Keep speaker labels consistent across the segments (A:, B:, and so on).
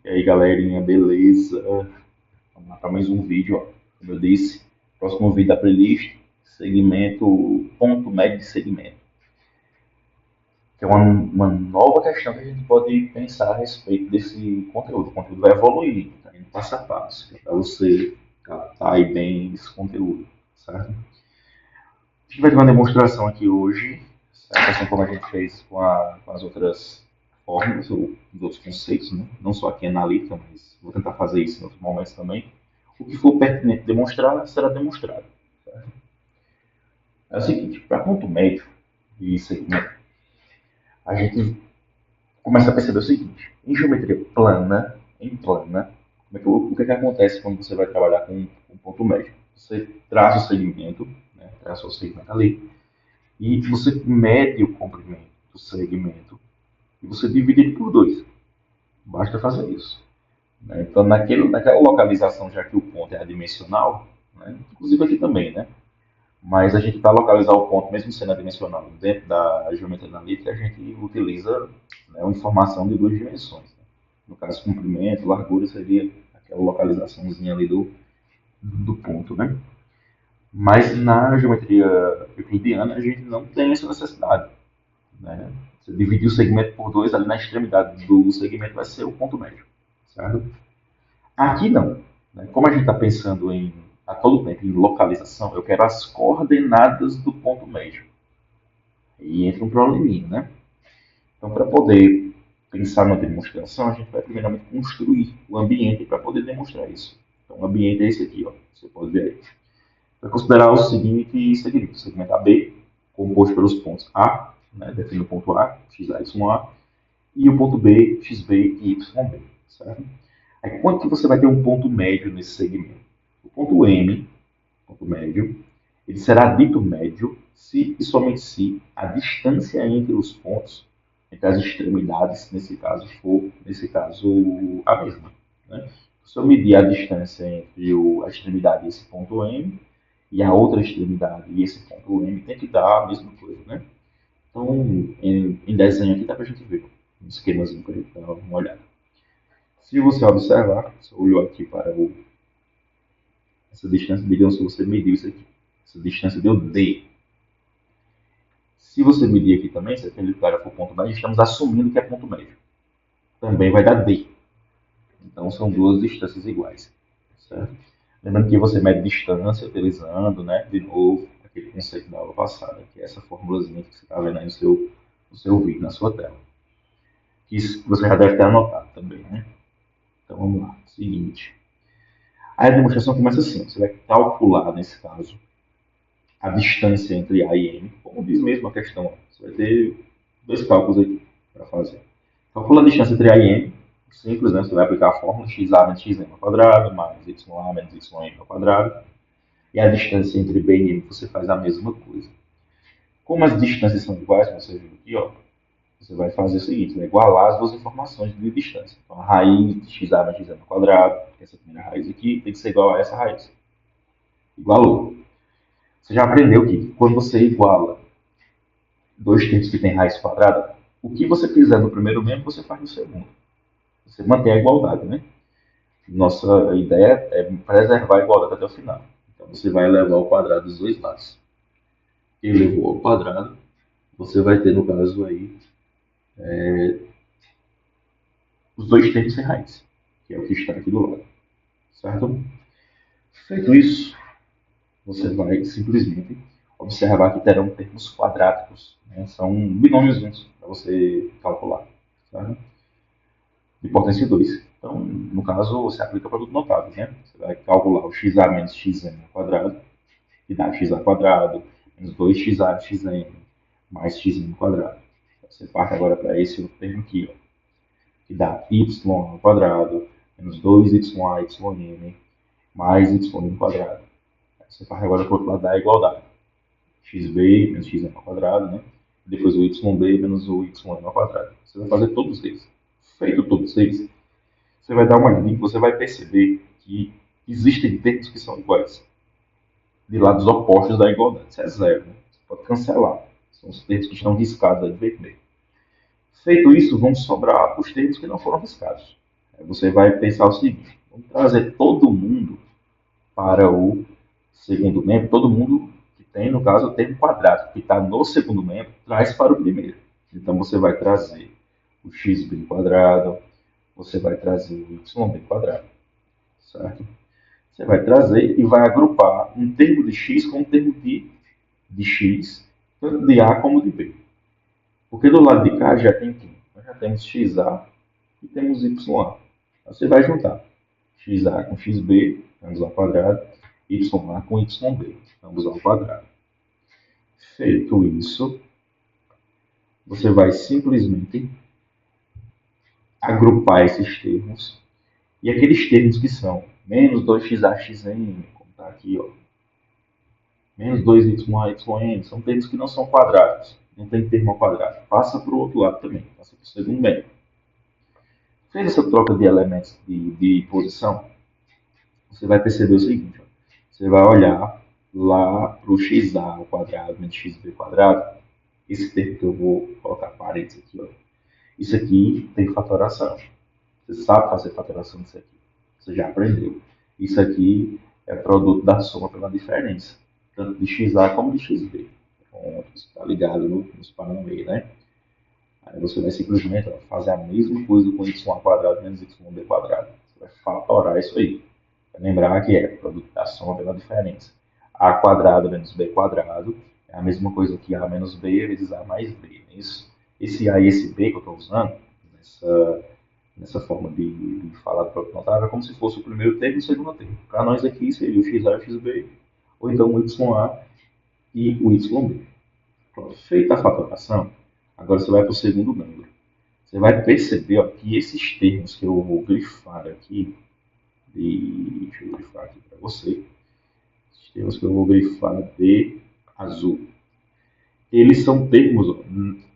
A: E aí, galerinha, beleza? Vamos lá para mais um vídeo, ó. Como eu disse, próximo vídeo da playlist, segmento, ponto médio de segmento. Que é uma nova questão que a gente pode pensar a respeito desse conteúdo. O conteúdo vai evoluir, tá indo passo a passo, para você captar aí bem esse conteúdo, certo? A gente vai ter uma demonstração aqui hoje, certo? Assim como a gente fez com as outras fórmulas, ou os outros conceitos, né? Não só aqui analítica, mas vou tentar fazer isso em outros momentos também. O que for pertinente demonstrar, será demonstrado. Certo? É o seguinte, para ponto médio de segmento, a gente começa a perceber o seguinte, em geometria plana, em plana, o que acontece quando você vai trabalhar com ponto médio? Você traça o segmento, né? Traça o segmento ali, e você mede o comprimento do segmento e você divide ele por dois. Basta fazer isso. Né? Então, naquela localização, já que o ponto é adimensional, né? Inclusive aqui também, né? Mas a gente, para localizar o ponto, mesmo sendo adimensional, dentro da geometria analítica, a gente utiliza, né, uma informação de duas dimensões. Né? No caso, comprimento, largura seria aquela localizaçãozinha ali do ponto. Né? Mas na geometria euclidiana, a gente não tem essa necessidade. Né? Você dividir o segmento por dois, ali na extremidade do segmento vai ser o ponto médio. Certo? Aqui não. Né? Como a gente está pensando a todo tempo em localização, eu quero as coordenadas do ponto médio. E entra um probleminha, né? Então, para poder pensar numa demonstração, a gente vai primeiramente construir o ambiente para poder demonstrar isso. Então, o ambiente é esse aqui, ó. Você pode ver aí. Vai considerar o seguinte segmento. O segmento AB, composto pelos pontos A, né, define o ponto A, x, a, y, a, e o ponto B, xb e yb, certo? Aí, quanto que você vai ter um ponto médio nesse segmento? O ponto M, ponto médio, ele será dito médio se e somente se a distância entre os pontos, entre as extremidades, nesse caso, a mesma. Né? Se eu medir a distância entre a extremidade e esse ponto M, e a outra extremidade e esse ponto M, tem que dar a mesma coisa. Né? Então, em desenho aqui dá para a gente ver um esquemazinho para a gente dar uma olhada. Se você observar, você olhou aqui para essa distância, digamos que você mediu isso aqui. Essa distância deu D. Se você medir aqui também, se aquele lugar for ponto médio, estamos assumindo que é ponto médio. Também vai dar D. Então são duas distâncias iguais. Certo? Lembrando que você mede distância utilizando, né, de novo, aquele conceito da aula passada, que é essa formulazinha que você está vendo aí no seu vídeo, na sua tela. Que você já deve ter anotado também. Né? Então vamos lá. Seguinte. Aí a demonstração começa assim. Você vai calcular, nesse caso, a distância entre A e M, como diz mesmo a questão. Você vai ter dois cálculos aqui para fazer. Calcula a distância entre A e M, simples, né? Você vai aplicar a fórmula xa menos xm ao quadrado, mais ya menos ym ao quadrado. E a distância entre B e M você faz a mesma coisa. Como as distâncias são iguais, como você viu aqui, ó, você vai fazer o seguinte, vai igualar as duas informações de distância. Então, a raiz de xa menos xm ao quadrado, essa primeira raiz aqui, tem que ser igual a essa raiz. Igualou. Você já aprendeu que quando você iguala dois termos que têm raiz quadrada, o que você fizer no primeiro membro, você faz no segundo. Você mantém a igualdade, né? Nossa ideia é preservar a igualdade até o final. Então você vai elevar ao quadrado dos dois lados. Elevou ao quadrado, você vai ter, no caso aí, os dois termos sem raiz, que é o que está aqui do lado. Certo? Feito isso, você vai simplesmente observar que terão termos quadráticos. Né? São binômios juntos para você calcular. Certo? De potência 2. Então, no caso, você aplica o produto notável. Né? Você vai calcular o xa menos xm ao quadrado, que dá xa quadrado, menos 2xa xm, mais xm ao quadrado. Então, você parte agora para esse outro termo aqui, ó, que dá y ao quadrado, menos 2ya ym, mais y ao quadrado. Você parte agora para o outro lado da igualdade. xb menos xm ao quadrado, né? Depois o yb menos o ym ao quadrado. Você vai fazer todos eles. Feito todos eles, você vai dar uma olhada e você vai perceber que existem termos que são iguais. De lados opostos da igualdade. Isso é zero. Né? Você pode cancelar. São os termos que estão riscados aí de vermelho. Feito isso, vão sobrar os termos que não foram riscados. Você vai pensar o seguinte: vamos trazer todo mundo para o segundo membro, todo mundo que tem, no caso, o termo quadrado, que está no segundo membro, traz para o primeiro. Então você vai trazer o xb quadrado, você vai trazer o yb quadrado, certo? Você vai trazer e vai agrupar um termo de x com um termo de x, tanto de A como de B. Porque do lado de cá já tem quem? Nós já temos xa e temos ya. Você vai juntar xa com xb, ambos ao quadrado, ya com yb, ambos ao quadrado. Feito isso, você vai simplesmente agrupar esses termos e aqueles termos que são menos 2xaxn, como está aqui, ó, menos 2y, são termos que não são quadrados, não tem termo ao quadrado. Passa para o outro lado também, passa para o segundo membro. Fez essa troca de elementos de posição, você vai perceber o seguinte: ó, você vai olhar lá para o xa ao quadrado menos xb quadrado, esse termo que eu vou colocar parênteses aqui, ó, isso aqui tem fatoração. Você sabe fazer fatoração disso aqui. Você já aprendeu. Isso aqui é produto da soma pela diferença, tanto de xa como de xb. Então, isso está ligado nos Paranauê, né? Aí você vai simplesmente fazer a mesma coisa com y ao quadrado menos yb quadrado. Você vai fatorar isso aí. Vai lembrar que é produto da soma pela diferença. A quadrado menos b quadrado é a mesma coisa que a menos b vezes a mais b. Não é isso? Esse a e esse b que eu estou usando, nessa forma de falar do próprio notável, é como se fosse o primeiro termo e o segundo termo. Para nós aqui seria o xa e o xb, ou então o ya e o yb. Pronto, feita a fatoração, agora você vai para o segundo membro. Você vai perceber, ó, que esses termos que eu vou grifar aqui, deixa eu grifar aqui para você, esses termos que eu vou grifar de azul, eles são termos, ó,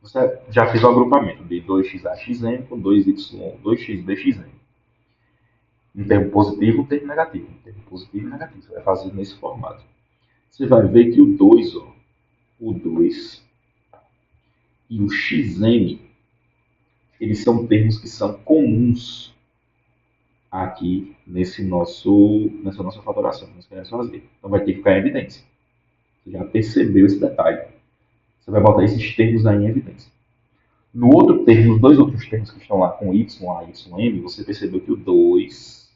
A: você já fez o agrupamento de 2xaxn com 2xbxn. Um termo positivo e um termo negativo. Um termo positivo e negativo. Você vai fazer nesse formato. Você vai ver que o 2, ó, o 2 e o xn, eles são termos que são comuns aqui nessa nossa fatoração que nós queremos fazer. Então vai ter que ficar em evidência. Você já percebeu esse detalhe. Você vai botar esses termos aí em evidência. No outro termo, nos dois outros termos que estão lá com ya e ym, você percebeu que o 2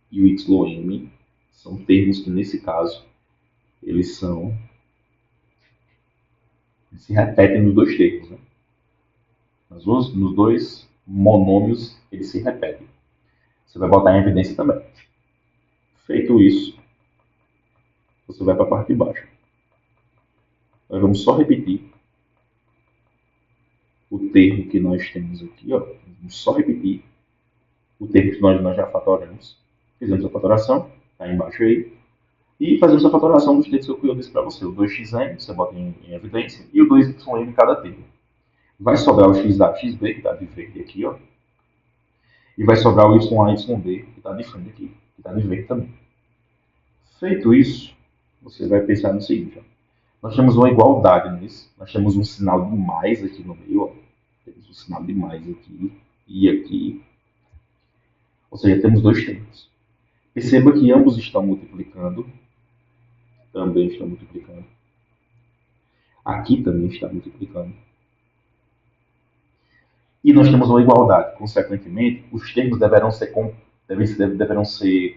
A: e o ym são termos que, nesse caso, eles se repetem nos dois termos. Né? Nos dois monômios, eles se repetem. Você vai botar em evidência também. Feito isso, você vai para a parte de baixo. Nós vamos só repetir o termo que nós temos aqui. Ó. Vamos só repetir o termo que nós já fatoramos. Fizemos a fatoração, está embaixo aí. E fazemos a fatoração dos termos que eu disse para você. O 2xn, você bota em evidência, e o 2ym em cada termo. Vai sobrar o xa, xb, que está de verde aqui, ó. E vai sobrar o ya, yb, que está de frente aqui, que está de verde também. Feito isso, você vai pensar no seguinte, ó. Nós temos uma igualdade nisso, nós temos um sinal de mais aqui no meio, ó. Temos um sinal de mais aqui e aqui. Ou seja, temos dois termos. Perceba que ambos estão multiplicando. Também estão multiplicando. Aqui também está multiplicando. E nós temos uma igualdade. Consequentemente, os termos deverão ser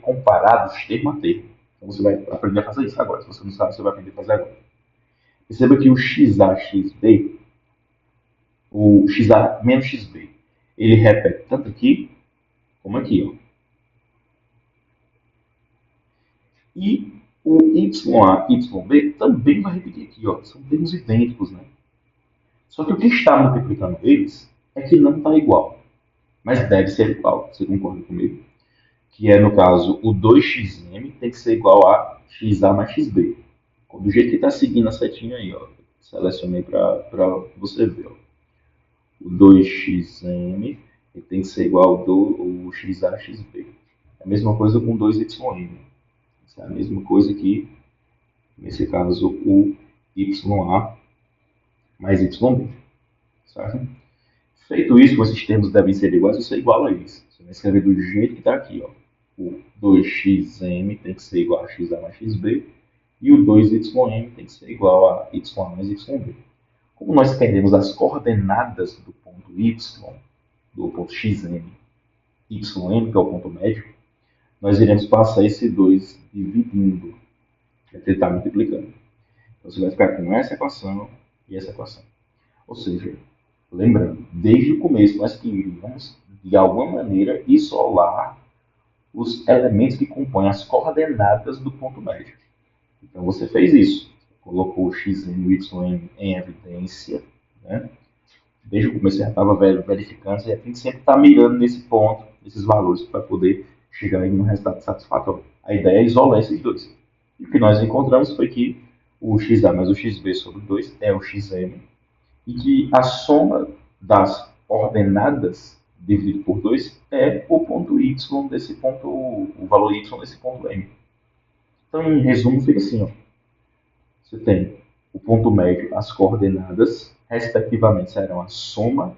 A: comparados termo a termo. Então você vai aprender a fazer isso agora. Se você não sabe, você vai aprender a fazer agora. Perceba que o xa, xb, o xa menos xb, ele repete tanto aqui como aqui. Ó. E o ya, yb também vai repetir aqui. Ó. São termos idênticos. Né? Só que o que está multiplicando eles é que não está igual. Mas deve ser igual. Você concorda comigo? Que é, no caso, o 2xm tem que ser igual a xa mais xb. Do jeito que está seguindo a setinha aí, ó. Selecionei para você ver. Ó. O 2xm tem que ser igual ao xa xb. É a mesma coisa com 2ym. É a mesma coisa que, nesse caso, o ya mais yb. Certo? Feito isso, esses termos devem ser iguais, você iguala isso. Você vai escrever do jeito que está aqui, ó. O 2xm tem que ser igual a xa mais xb e o 2ym tem que ser igual a y mais yb. Como nós perdemos as coordenadas do ponto y, do ponto xm, ym, que é o ponto médio, nós iremos passar esse 2 dividindo, quer dizer, está multiplicando. Então você vai ficar com essa equação e essa equação. Ou seja, lembrando, desde o começo nós queríamos, de alguma maneira, isolar os elementos que compõem as coordenadas do ponto médio. Então você fez isso, colocou o x e o y em evidência, né? Desde o começo você já estava verificando, você tem que sempre estar mirando nesse ponto, nesses valores, para poder chegar em um resultado satisfatório. A ideia é isolar esses dois. E o que nós encontramos foi que o xa mais o xb sobre 2 é o xm, e que a soma das ordenadas dividido por 2 é o ponto y desse ponto, o valor y desse ponto m. Então, em resumo, fica assim, ó. Você tem o ponto médio, as coordenadas, respectivamente, serão a soma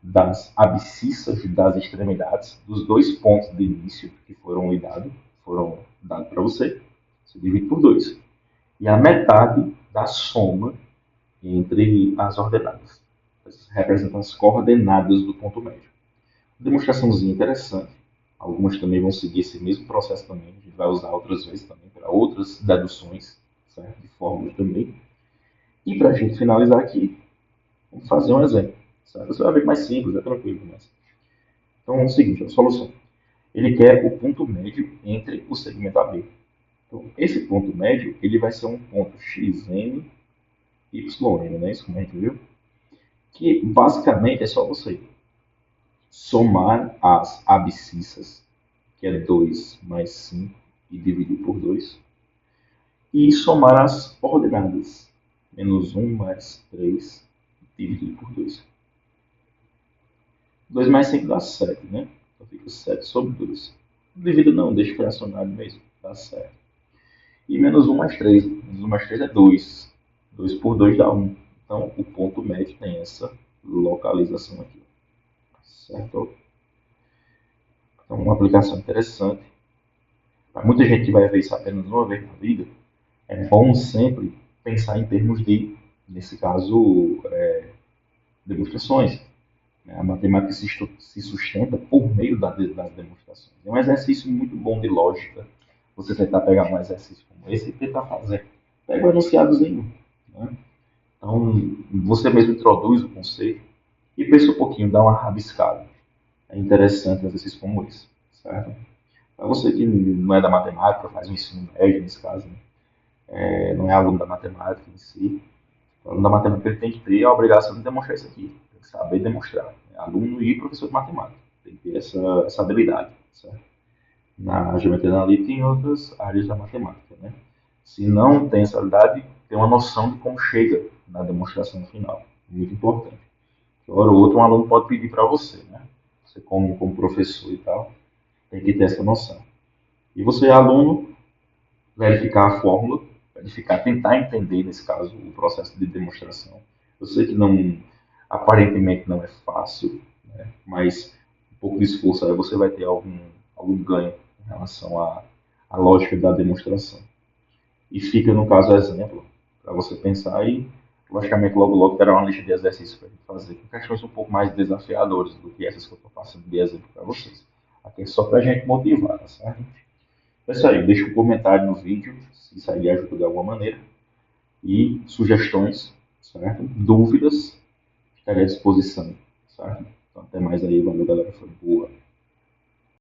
A: das abscissas das extremidades dos dois pontos de início que foram dados para você. Você divide por 2. E a metade da soma entre as ordenadas. Representam as coordenadas do ponto médio. Demonstraçãozinha interessante. Algumas também vão seguir esse mesmo processo também. A gente vai usar outras vezes também para outras deduções, certo? De fórmulas também. E para a gente finalizar aqui, vamos fazer um exemplo. Certo? Você vai ver mais simples, é tranquilo. Mas... Então é o seguinte, a solução. Ele quer o ponto médio entre o segmento AB. Então, esse ponto médio ele vai ser um ponto xn, ym, né? Isso como a gente viu. Que basicamente é só você somar as abscissas, que é 2 mais 5, e dividir por 2, e somar as ordenadas, menos 1 mais 3, dividir por 2. 2 mais 5 dá 7, né? Então fica 7 sobre 2. Divida não, deixa fracionário mesmo, dá 7. E menos 1 mais 3, menos 1 mais 3 é 2. 2 por 2 dá 1. Então o ponto médio tem essa localização aqui. Certo? Então, uma aplicação interessante. Para muita gente que vai ver isso apenas uma vez na vida, é bom sempre pensar em termos de, nesse caso, demonstrações. A matemática se sustenta por meio das demonstrações. É um exercício muito bom de lógica. Você tentar pegar um exercício como esse e tentar fazer. Pega um enunciadozinho. Né? Então, você mesmo introduz o conceito e pensa um pouquinho, dá uma rabiscada. É interessante um exercício como esse, certo? Para você que não é da matemática, faz um ensino médio nesse caso, né? Não é aluno da matemática em si, o aluno da matemática ele tem que ter a obrigação de demonstrar isso aqui, tem que saber demonstrar. Né? Aluno e professor de matemática, tem que ter essa habilidade, certo? Na geometria analítica e em outras áreas da matemática, né? Se não tem essa habilidade, tem uma noção de como chega na demonstração final, muito importante. Hora ou outra um aluno pode pedir para você, né? Você como professor e tal, tem que ter essa noção. E você, aluno, verificar a fórmula, verificar, tentar entender, nesse caso, o processo de demonstração. Eu sei que não, aparentemente não é fácil, né? Mas um pouco de esforço aí você vai ter algum ganho em relação à lógica da demonstração. E fica, no caso, exemplo, para você pensar e, logicamente, logo terá uma lista de exercícios para a gente fazer, com questões um pouco mais desafiadoras do que essas que eu estou passando de exemplo para vocês. Aqui é só para a gente motivar, tá certo? É isso aí, deixa um comentário no vídeo, se isso aí lhe ajuda de alguma maneira. E sugestões, certo? Dúvidas, estarei à disposição, certo? Então, até mais aí, valeu galera, foi boa.